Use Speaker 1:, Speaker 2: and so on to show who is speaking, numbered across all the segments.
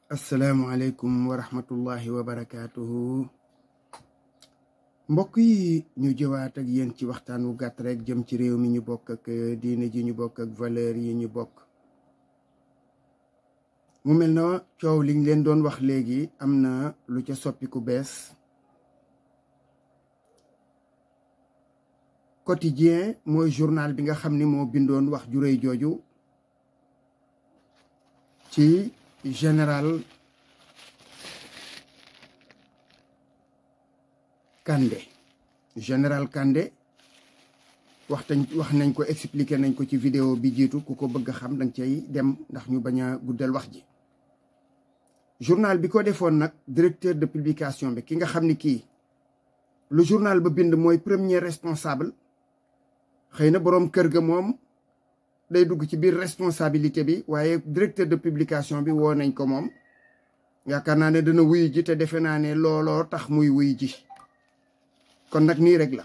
Speaker 1: asalaamualeykum wa rahmatullahi wa barakaatuhu mbokk yi ñu jëwaat ak yéen ci waxtaan wu gàtt rek jëm ci réew mi ñu bokk ak diine ji ñu bokk ak valeur yi ñu bokk. mu mel na coow liñ leen doon wax léegi am na lu ca soppiku bees. Quotidien mooy journal bi nga xam ni moo bindoon wax ju rëy jooju ci général Kandé wax nañ ko expliqué nañ ko ci vidéo bi jiitu ku ko bëgg a xam danga cay dem ndax ñu bañ a guddal wax ji. journal bi ko defoon nag directeur de publication bi ki nga xam ni kii lu journal ba bind mooy premier responsable xëy na boroom kër ga moom day dugg ci biir responsabilité bi waaye directeur de publication bi woo nañ ko moom yaakaar naa ne dana wuyu ji te defe naa ne looloo tax muy wuyu ji kon nag nii rek la.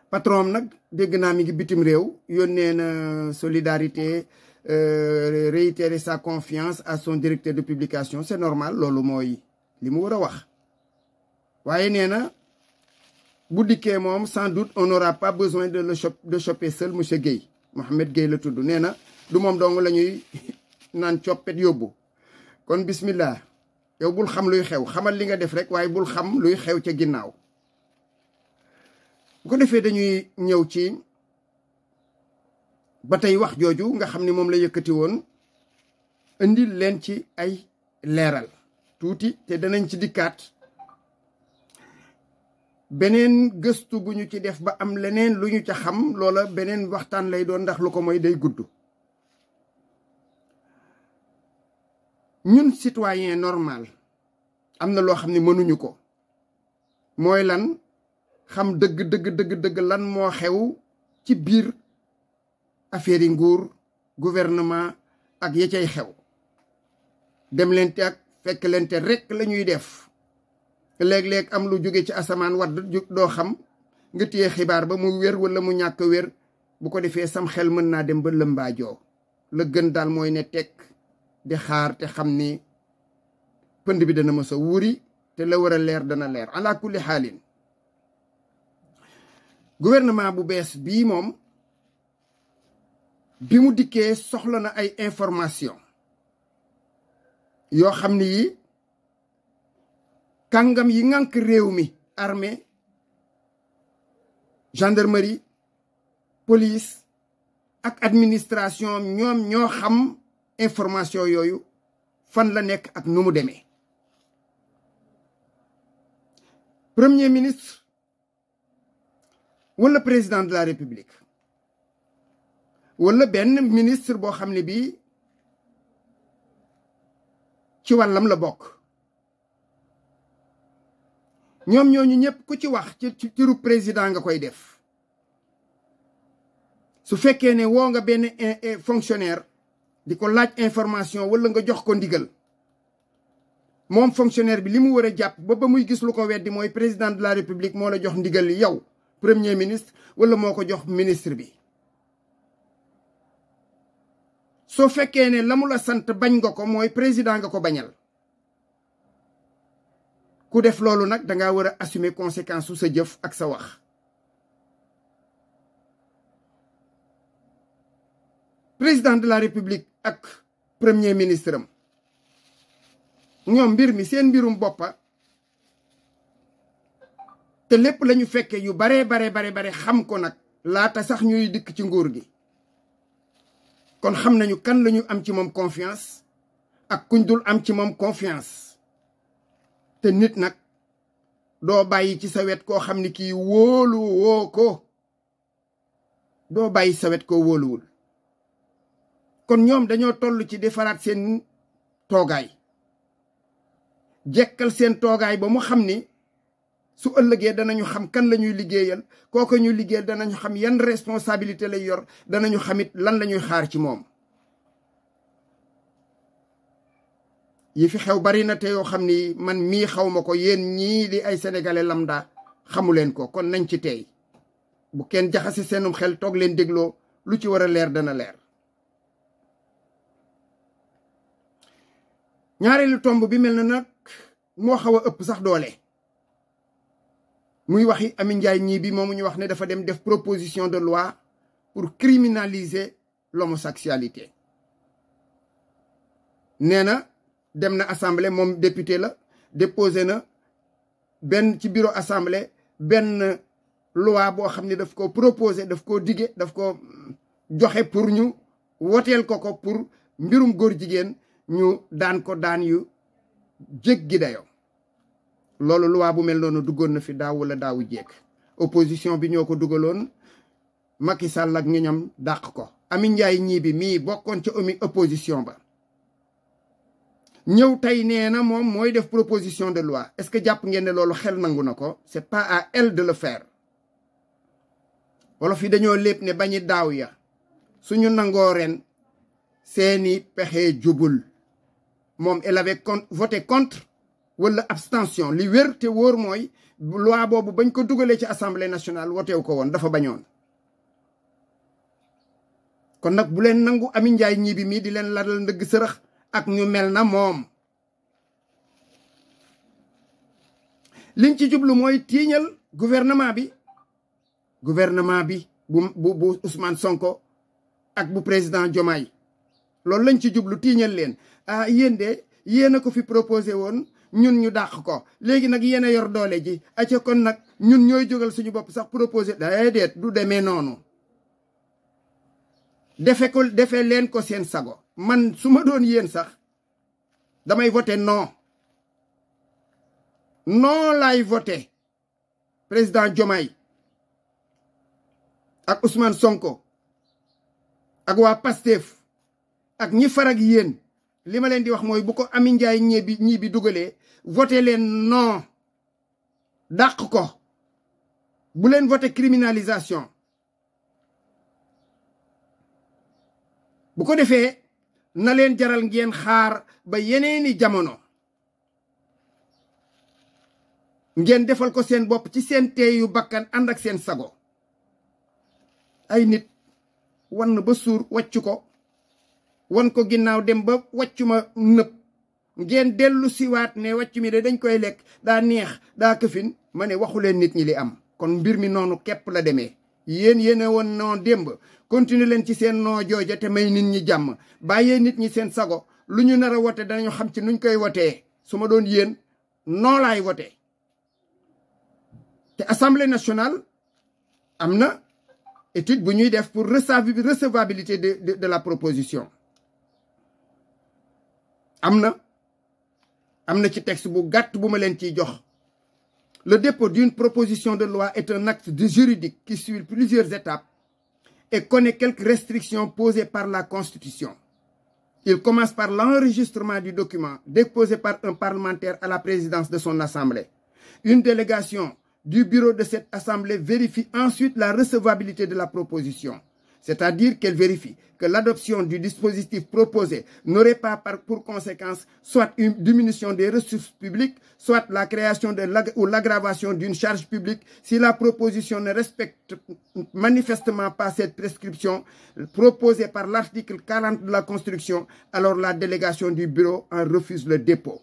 Speaker 1: patron am nag dégg naa mi ngi bitim réew yónnee na solidarité réitérer sa confiance à son directeur de publication c'est normal loolu mooy li mu war a wax waaye nee na bu dikkee moom sans doute on n'aura pas besoin de choper seul monsieur Guèye Mohamed Guèye la tudd nee na du moom dong la ñuy naan coppet yóbbu kon bismillah yow bul xam luy xew xamal li nga def rek waaye bul xam luy xew ca ginnaaw. bu ko defee dañuy ñëw ci ba tey wax jooju nga xam ni moom la yëkkati woon indil leen ci ay leeral tuuti te danañ ci dikkaat beneen gëstu bu ñu ci def ba am leneen lu ñu ca xam loola beneen waxtaan lay doon ndax lu ko mooy day gudd. ñun citoyen normal am na loo xam ne mënuñu ko mooy lan xam dëgg lan moo xew ci biir affaire yi nguur gouvernement ak ya cay xew dem leen te ak fekk leen te rek la ñuy def léeg-léeg am lu jóge ci asamaan wadd doo xam nga téye xibaar ba mu wér wala mu ñàkk wér bu ko defee sam xel mën naa dem ba lëmbaajoo la gën daal mooy ne tekk di xaar te xam ni pënd bi dana mës a wuri te la war a leer dana leer ala kulli xaalin. gouvernement bu bees bii moom bi mu dikkee soxla na ay information yoo xam ni yi kàngam yi ngànk réew mi armée gendarmerie police ak administration ñoom ñoo xam information yooyu fan la nekk ak nu mu demee. premier ministre wala président de la république wala benn ministre boo xam ne bii ci wàllam la bokk ñoom ñooñu ñëpp ku ci wax ci turu président nga koy def. su fekkee ne woo nga benn fonctionnaire di ko laaj information wala nga jox ko ndigal moom fonctionnaire bi li mu war a jàpp ba muy gis lu ko weddi mooy président de la république moo la jox ndigal yow premier ministre wala moo ko jox ministre bi. soo fekkee ne la mu la sant bañ nga ko mooy président nga ko bañal ku def loolu nag danga war a assumer conséquence su sa jëf ak sa wax. président de la république ak premier ministre am ñoom mbir mi seen mbirum boppa te lépp lañu fekke yu bare xam ko nag laata sax ñuy dikk ci nguur gi kon xam nañu kan lañu am ci moom confiance ak kuñ dul am ci moom confiance. te nit nag doo bàyyi ci sa wet koo xam ni kii wóolu woo ko doo bàyyi sa wet koo wóoluwul. kon ñoom dañoo toll ci defaraat seen toogaay jekkal seen toogaay ba mu xam ni su ëllëgee danañu xam kan la ñuy liggéeyal kooku ñuy liggéeyal danañu xam yan responsabilité lay yor danañu xamit lan la ñuy xaar ci moom. yi fi xew bari na te yoo xam ni man mii xaw ma ko yéen ñii di ay sénégalais lambda xamu leen ko kon nañ ci tey bu kenn jaxase seenum xel toog leen dégloo lu ci war a leer dana leer. ñaareelu tomb bi mel na nag moo xaw a ëpp sax doole muy waxi Amy Ndiaye Gniby moomu ñu wax ne dafa dem def proposition de loi pour criminaliser l'homosexualité nee na dem na assemblée moom député la déposé na benn ci bureau assemblée benn loi boo xam ne daf ko proposé daf ko dige daf ko joxe pour ñu woteel ko pour mbirum góor jigéen ñu daan ko daan yu jéggi dayo loolu loi bu mel noonu duggoon na fi daaw wala daawu jéeg opposition bi ñoo ko dugaloon Macky Sall ak ñoñam dàq ko Amy Ndiaye Gniby mii bokkoon ca opposition ba ñëw tey nee na moom mooy def proposition de loi est-ce que jàpp ngeen ne loolu xel nangu na ko c'est pas à elle de le faire wolof yi dañoo lépp ne bañi daaw ya suñu nangoo ren seeni pexe jubul moom elle avait voté contre wala abstention li wér te wóor mooy loi boobu bañ ko dugalee ci assemblée nationale woteew ko woon dafa bañoon kon nag bu leen nangu Amy Ndiaye Gniby mii di leen lalal ndëgg sërëx ak ñu mel na moom liñ ci jublu mooy tiiñal gouvernement bi bu Ousmane Sonko ak bu président Diomaye loolu lañ ci jublu tiiñal leen ah yéen de yéen a ko fi proposé woon ñun ñu dàq ko léegi nag yéen a yor doole ji aca kon nag ñun ñooy jógal suñu bopp sax proposé déedéet du demee noonu defee leen ko seen sago man su ma doon yéen sax damay voté non laay voté président Diomaye ak Ousmane Sonko ak waa Pastef ak ñi farag yéen li ma leen di wax mooy bu ko Amy Ndiaye Gniby dugalee voté leen non dàq ko bu leen voté criminalisation bu ko defee na leen jaral ngeen xaar ba yeneeni jamono ngeen defal ko seen bopp ci seen teeyu bakkan ànd ak seen sago ay nit wan ba suur wàccu ko wan ko ginnaaw dem ba wàccu ma nëb ngeen dellu siwaat ne wàccu mi de dañ koy lekk daa neex daa këfin ma ne waxu leen nit ñi li am kon mbir mi noonu képp la demee yéen a woon noo démb continuer leen ci seen noo jooja te may nit ñi jàmm bàyyee nit ñi seen sago lu ñu nar a wote danañu xam ci nuñ koy wotee su ma doon yéen noo laay wote te assemblée nationale am na étude bu ñuy def pour recevabilité de la proposition am na ci texte bu gàtt bu ma leen ciy jox. Le dépôt d'une proposition de loi est un acte juridique qui suit plusieurs étapes et connaît quelques restrictions posées par la Constitution. Il commence par l'enregistrement du document déposé par un parlementaire à la présidence de son assemblée. Une délégation du bureau de cette assemblée vérifie ensuite la recevabilité de la proposition, c'est-à-dire qu'elle vérifie que l'adoption du dispositif proposé n'aurait pas pour conséquence soit une diminution des ressources publiques, soit la création ou l'aggravation d'une charge publique si la proposition ne respecte manifestement pas cette prescription proposée par l'article 40 de la Constitution, alors la délégation du bureau en refuse le dépôt.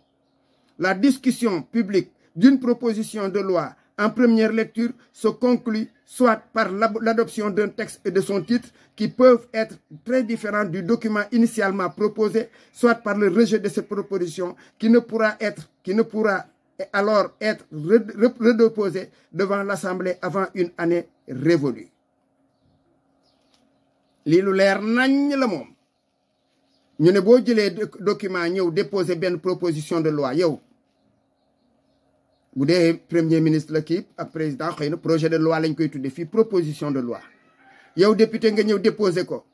Speaker 1: La discussion publique d'une proposition de loi en première lecture se conclut soit par l'adoption d'un texte et de son titre qui peuvent être très différents du document initialement proposé, soit par le rejet de cette proposition qui ne pourra alors être redéposée devant l'Assemblée avant une année révolue. lii lu leer nañ la moom ñu ne boo jëlee document ñëw déposer benn proposition de loi yow bu dee premier ministre la kii ak président xëy na projet de loi lañ koy tudde fii proposition de loi yow député nga ñëw déposé ko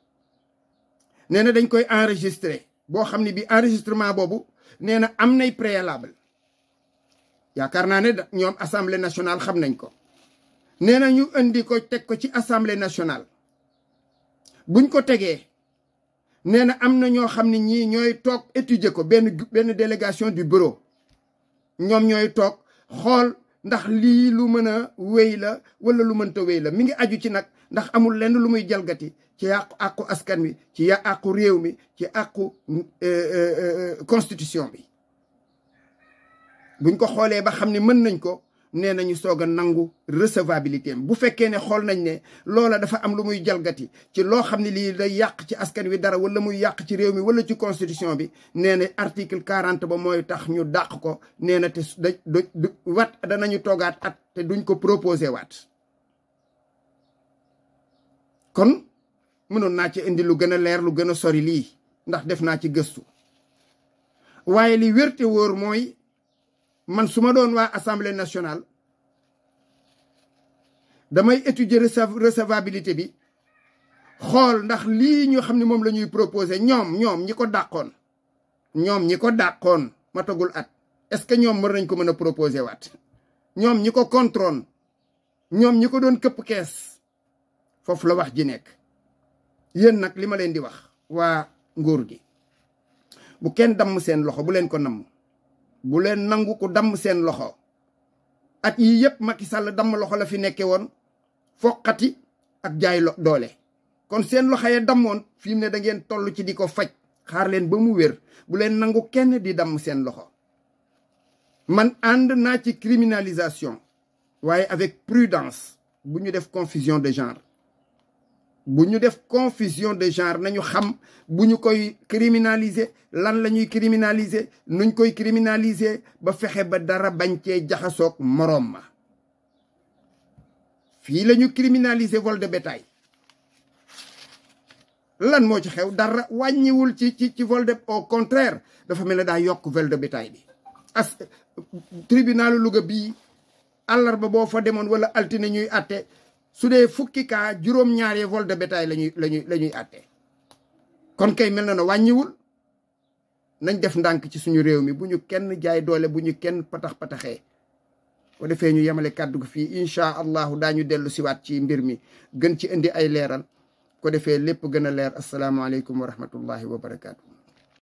Speaker 1: nee na dañ koy enregistré boo xam ne bi enregistrement boobu nee na am nay préalable yaakaar naa ne ñoom assemblée nationale xam nañ ko nee na ñu indi ko teg ko ci assemblée nationale buñ ko tegee nee na am na ñoo xam ne ñii ñooy toog étudier ko benn délégation du bureau ñoom ñooy toog xool ndax lii lu mën a wéy la wala lu mënta wéy la mi ngi aju ci nag ndax amul lenn lu muy jalgati ci àqu askan wi ci àqu réew mi ci àqu constitution bi buñ ko xoolee ba xam ne mën nañ ko nee nañu soog a nangu recevabilité am bu fekkee ne xool nañ ne loola dafa am lu muy jalgati ci loo xam ne lii day yàq ci askan wi dara wala muy yàq ci réew mi wala ci constitution bi nee na article 40 ba mooy tax ñu dàq ko nee na te wat danañu toogaat at te duñ ko proposé waat kon mënoon naa ci indi lu gën a leer lu gën a sori lii ndax def naa ci gëstu waaye li wérte wóor mooy man su ma doon waa assemblée nationale damay étudier recevabilité bi xool ndax lii ñu xam ne moom la ñuy proposé ñoom ñi ko dàqoon matagul at est-ce que ñoom mën nañ ko mën a proposé waat ñoom ñi ko contrôle ñoom ñi ko doon këpp kees foofu la wax ji nekk yéen nag li ma leen di wax waa nguur gi bu kenn damm seen loxo bu leen ko namm bu leen nangu ko damm seen loxo at yii yëpp Macky Sall damm loxo la fi nekke woon foqati ak jaay doole kon seen loxo ya dammoon fi mu ne da ngeen toll ci di ko faj xaar leen ba mu wér bu leen nangu kenn di damm seen loxo man ànd naa ci criminalisation waaye avec prudence bu ñu def confusion de genre nañu xam bu ñu koy criminaliser lan la ñuy criminaliser nuñ koy criminaliser ba fexe ba dara bañ cee jaxasoog moroom ma fii la ñu criminaliser vol de bétail lan moo ci xew dara wàññiwul ci vol de au contraire dafa mel ne daa yokk vol de bétail bi tribunalu Louga bii àllarba boo fa demoon wala altine ñuy atte su dee fukki kaa juróom-ñaari vol de bétail la ñuy àtte kon kay mel na ne wàññiwul nañ def ndànk ci suñu réew mi bu ñu kenn jaay doole bu ñu kenn patax-pataxee ko defee ñu yemale kàddu gi fii incha allahu daañu dellu siwaat ci mbir mi gën ci indi ay leeral ko defee lépp gën a leer asalaamaaleykum wa rahmatullahi wa barakaatu.